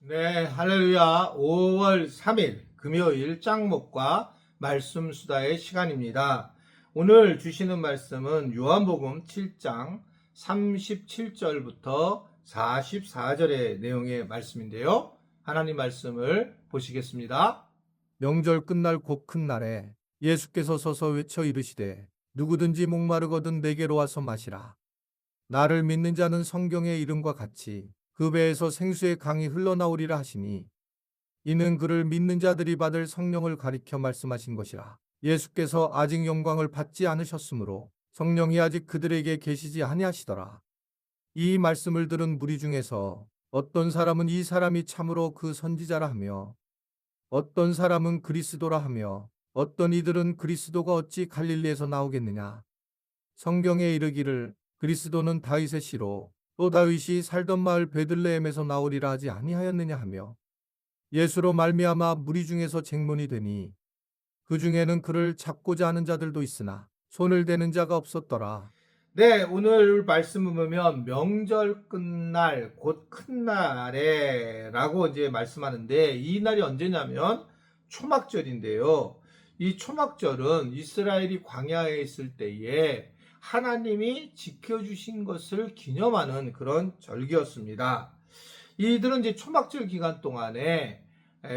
네, 할렐루야. 5월 3일 금요일 짱목과 말씀 수다의 시간입니다. 오늘 주시는 말씀은 요한복음 7장 37절부터 44절의 내용의 말씀인데요. 하나님 말씀을 보시겠습니다. 명절 끝날 곧 큰 날에 예수께서 서서 외쳐 이르시되 누구든지 목마르거든 내게로 와서 마시라. 나를 믿는 자는 성경의 이름과 같이 그 배에서 생수의 강이 흘러나오리라 하시니 이는 그를 믿는 자들이 받을 성령을 가리켜 말씀하신 것이라. 예수께서 아직 영광을 받지 않으셨으므로 성령이 아직 그들에게 계시지 아니하시더라. 이 말씀을 들은 무리 중에서 어떤 사람은 이 사람이 참으로 그 선지자라 하며 어떤 사람은 그리스도라 하며 어떤 이들은 그리스도가 어찌 갈릴리에서 나오겠느냐. 성경에 이르기를 그리스도는 다윗의 씨로 또 다윗이 살던 마을 베들레헴에서 나오리라 하지 아니하였느냐 하며 예수로 말미암아 무리 중에서 쟁론이 되니 그 중에는 그를 잡고자 하는 자들도 있으나 손을 대는 자가 없었더라. 네, 오늘 말씀을 보면 명절 끝날 곧 큰 날에 라고 이제 말씀하는데 이 날이 언제냐면 초막절인데요. 이 초막절은 이스라엘이 광야에 있을 때에 하나님이 지켜주신 것을 기념하는 그런 절기였습니다. 이들은 이제 초막절 기간 동안에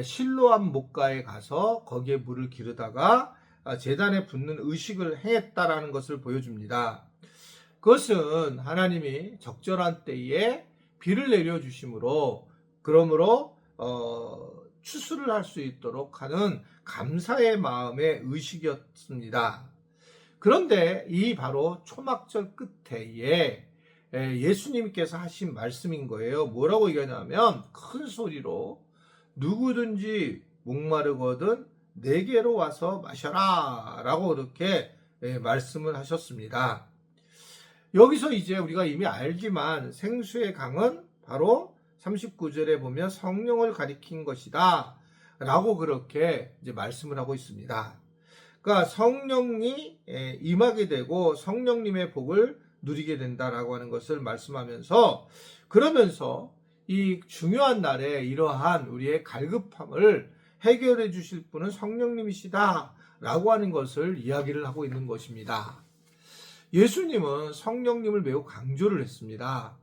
실로암 목가에 가서 거기에 물을 기르다가 제단에 붓는 의식을 행했다라는 것을 보여줍니다. 그것은 하나님이 적절한 때에 비를 내려주심으로 그러므로 추수를 할 수 있도록 하는 감사의 마음의 의식이었습니다. 그런데 이 바로 초막절 끝에 예수님께서 하신 말씀인 거예요. 뭐라고 얘기하냐면 큰 소리로 누구든지 목마르거든 내게로 와서 마셔라 라고 이렇게 말씀을 하셨습니다. 여기서 이제 우리가 이미 알지만 생수의 강은 바로 39절에 보면 성령을 가리킨 것이다 라고 그렇게 이제 말씀을 하고 있습니다. 그러니까 성령이 임하게 되고 성령님의 복을 누리게 된다라고 하는 것을 말씀하면서 그러면서 이 중요한 날에 이러한 우리의 갈급함을 해결해 주실 분은 성령님이시다 라고 하는 것을 이야기를 하고 있는 것입니다. 예수님은 성령님을 매우 강조를 했습니다.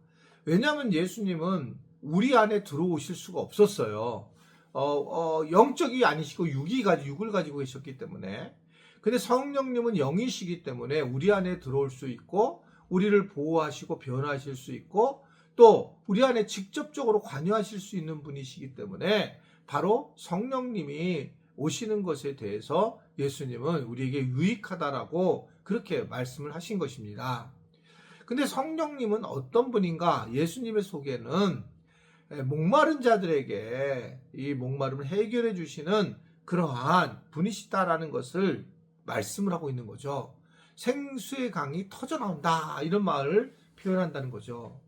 왜냐하면 예수님은 우리 안에 들어오실 수가 없었어요. 영적이 아니시고 육을 가지고 계셨기 때문에. 근데 성령님은 영이시기 때문에 우리 안에 들어올 수 있고 우리를 보호하시고 변화하실 수 있고 또 우리 안에 직접적으로 관여하실 수 있는 분이시기 때문에 바로 성령님이 오시는 것에 대해서 예수님은 우리에게 유익하다라고 그렇게 말씀을 하신 것입니다. 근데 성령님은 어떤 분인가? 예수님의 속에는 목마른 자들에게 이 목마름을 해결해 주시는 그러한 분이시다라는 것을 말씀을 하고 있는 거죠. 생수의 강이 터져 나온다 이런 말을 표현한다는 거죠.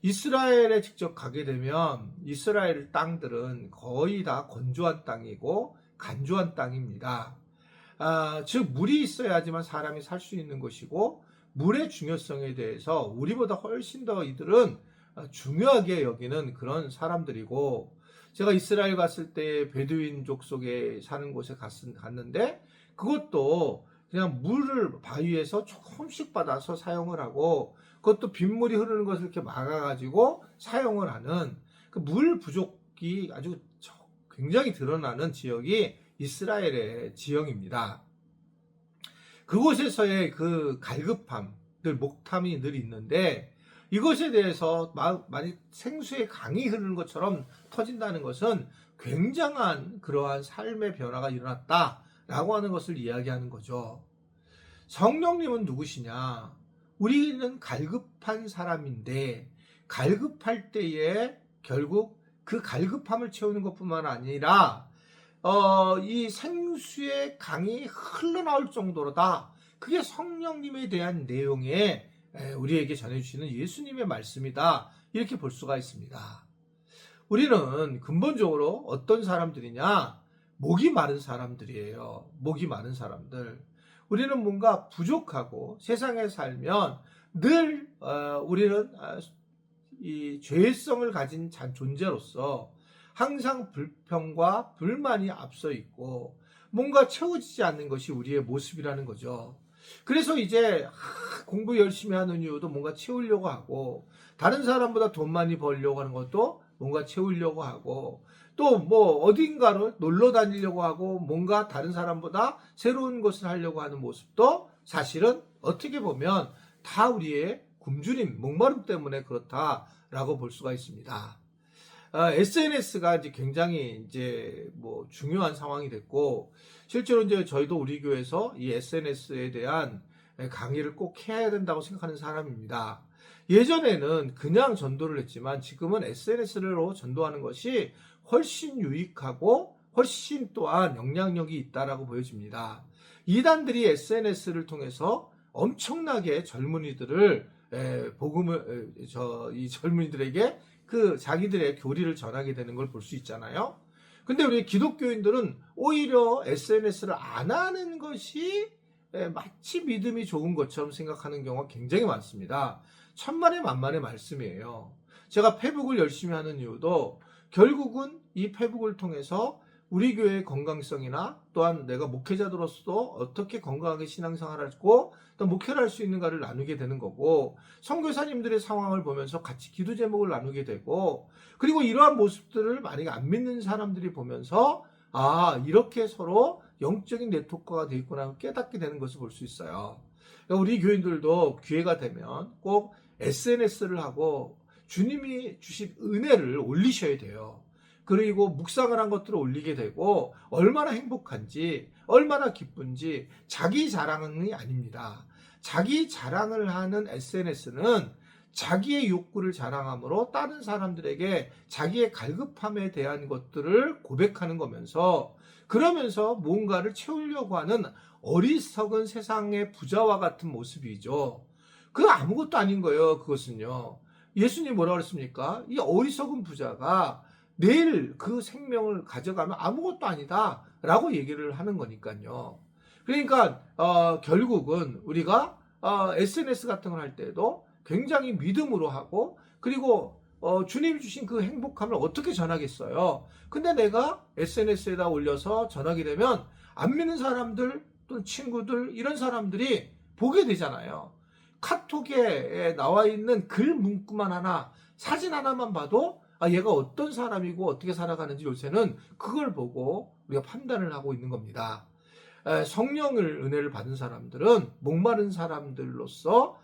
이스라엘에 직접 가게 되면 이스라엘 땅들은 거의 다 건조한 땅이고 간조한 땅입니다. 즉 물이 있어야지만 사람이 살 수 있는 것이고 물의 중요성에 대해서 우리보다 훨씬 더 이들은 중요하게 여기는 그런 사람들이고 제가 이스라엘 갔을 때 베두인족 속에 사는 곳에 갔는데 그것도 그냥 물을 바위에서 조금씩 받아서 사용을 하고 그것도 빗물이 흐르는 것을 이렇게 막아가지고 사용을 하는 그 물 부족이 아주 굉장히 드러나는 지역이 이스라엘의 지형입니다. 그곳에서의 그 갈급함, 늘 목탐이 늘 있는데 이것에 대해서 만약 생수의 강이 흐르는 것처럼 터진다는 것은 굉장한 그러한 삶의 변화가 일어났다라고 하는 것을 이야기하는 거죠. 성령님은 누구시냐? 우리는 갈급한 사람인데 갈급할 때에 결국 그 갈급함을 채우는 것뿐만 아니라 이 생수의 강이 흘러나올 정도로다. 그게 성령님에 대한 내용에 우리에게 전해주시는 예수님의 말씀이다. 이렇게 볼 수가 있습니다. 우리는 근본적으로 어떤 사람들이냐? 목이 마른 사람들이에요. 목이 마른 사람들. 우리는 뭔가 부족하고 세상에 살면 늘 우리는 이 죄성을 가진 존재로서 항상 불평과 불만이 앞서 있고 뭔가 채워지지 않는 것이 우리의 모습이라는 거죠. 그래서 이제 공부 열심히 하는 이유도 뭔가 채우려고 하고, 다른 사람보다 돈 많이 벌려고 하는 것도 뭔가 채우려고 하고, 또 뭐 어딘가를 놀러 다니려고 하고, 뭔가 다른 사람보다 새로운 것을 하려고 하는 모습도 사실은 어떻게 보면 다 우리의 굶주림, 목마름 때문에 그렇다라고 볼 수가 있습니다. SNS가 이제 굉장히 이제 뭐 중요한 상황이 됐고, 실제로 이제 저희도 우리 교회에서 이 SNS에 대한 강의를 꼭 해야 된다고 생각하는 사람입니다. 예전에는 그냥 전도를 했지만 지금은 SNS로 전도하는 것이 훨씬 유익하고 훨씬 또한 영향력이 있다라고 보여집니다. 이단들이 SNS를 통해서 엄청나게 젊은이들을 이 젊은이들에게 그 자기들의 교리를 전하게 되는 걸 볼 수 있잖아요. 근데 우리 기독교인들은 오히려 SNS를 안 하는 것이 마치 믿음이 좋은 것처럼 생각하는 경우가 굉장히 많습니다. 천만의 만만의 말씀이에요. 제가 페북을 열심히 하는 이유도 결국은 이 페북을 통해서 우리 교회의 건강성이나 또한 내가 목회자들로서 어떻게 건강하게 신앙생활을 하고 또 목회를 할 수 있는가를 나누게 되는 거고, 선교사님들의 상황을 보면서 같이 기도 제목을 나누게 되고, 그리고 이러한 모습들을 만약에 안 믿는 사람들이 보면서 이렇게 서로 영적인 네트워크가 되어 있구나 깨닫게 되는 것을 볼 수 있어요. 그러니까 우리 교인들도 기회가 되면 꼭 SNS를 하고 주님이 주신 은혜를 올리셔야 돼요. 그리고 묵상을 한 것들을 올리게 되고 얼마나 행복한지 얼마나 기쁜지 자기 자랑이 아닙니다. 자기 자랑을 하는 SNS는 자기의 욕구를 자랑함으로 다른 사람들에게 자기의 갈급함에 대한 것들을 고백하는 거면서, 그러면서 뭔가를 채우려고 하는 어리석은 세상의 부자와 같은 모습이죠. 그거 아무것도 아닌 거예요. 그것은요. 예수님이 뭐라고 그랬습니까? 이 어리석은 부자가 내일 그 생명을 가져가면 아무것도 아니다 라고 얘기를 하는 거니까요. 그러니까 결국은 우리가 SNS 같은 걸 할 때도 굉장히 믿음으로 하고, 그리고 주님이 주신 그 행복함을 어떻게 전하겠어요. 근데 내가 SNS에다 올려서 전하게 되면 안 믿는 사람들 또 친구들 이런 사람들이 보게 되잖아요. 카톡에 나와 있는 글 문구만 하나, 사진 하나만 봐도 얘가 어떤 사람이고 어떻게 살아가는지 요새는 그걸 보고 우리가 판단을 하고 있는 겁니다. 성령을 은혜를 받은 사람들은 목마른 사람들로서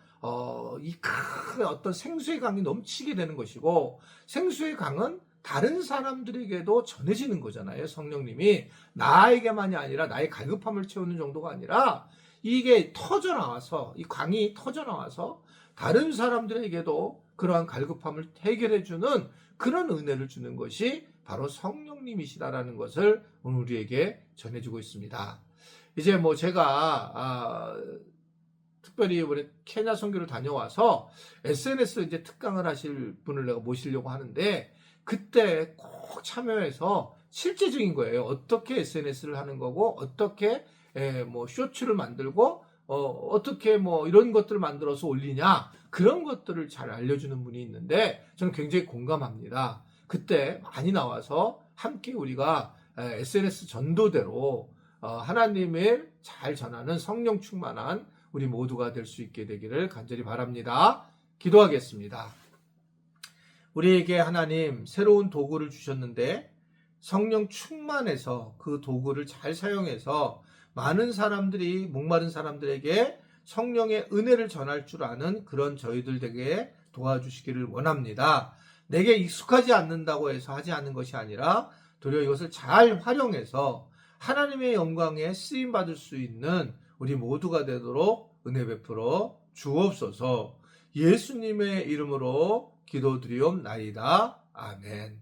이 큰 어떤 생수의 강이 넘치게 되는 것이고, 생수의 강은 다른 사람들에게도 전해지는 거잖아요. 성령님이 나에게만이 아니라 나의 갈급함을 채우는 정도가 아니라 이게 터져나와서, 이 강이 터져나와서 다른 사람들에게도 그러한 갈급함을 해결해주는 그런 은혜를 주는 것이 바로 성령님이시다라는 것을 오늘 우리에게 전해주고 있습니다. 이제 뭐 제가 특별히 이번에 케냐 선교를 다녀와서 SNS 이제 특강을 하실 분을 내가 모시려고 하는데, 그때 꼭 참여해서 실제적인 거예요. 어떻게 SNS를 하는 거고, 어떻게 뭐 쇼츠를 만들고, 어떻게 뭐 이런 것들을 만들어서 올리냐, 그런 것들을 잘 알려주는 분이 있는데 저는 굉장히 공감합니다. 그때 많이 나와서 함께 우리가 SNS 전도대로 하나님을 잘 전하는 성령 충만한 우리 모두가 될 수 있게 되기를 간절히 바랍니다. 기도하겠습니다. 우리에게 하나님 새로운 도구를 주셨는데 성령 충만해서 그 도구를 잘 사용해서 많은 사람들이, 목마른 사람들에게 성령의 은혜를 전할 줄 아는 그런 저희들에게 도와주시기를 원합니다. 내게 익숙하지 않는다고 해서 하지 않는 것이 아니라 도리어 이것을 잘 활용해서 하나님의 영광에 쓰임받을 수 있는 우리 모두가 되도록 은혜 베풀어 주옵소서. 예수님의 이름으로 기도드리옵나이다. 아멘.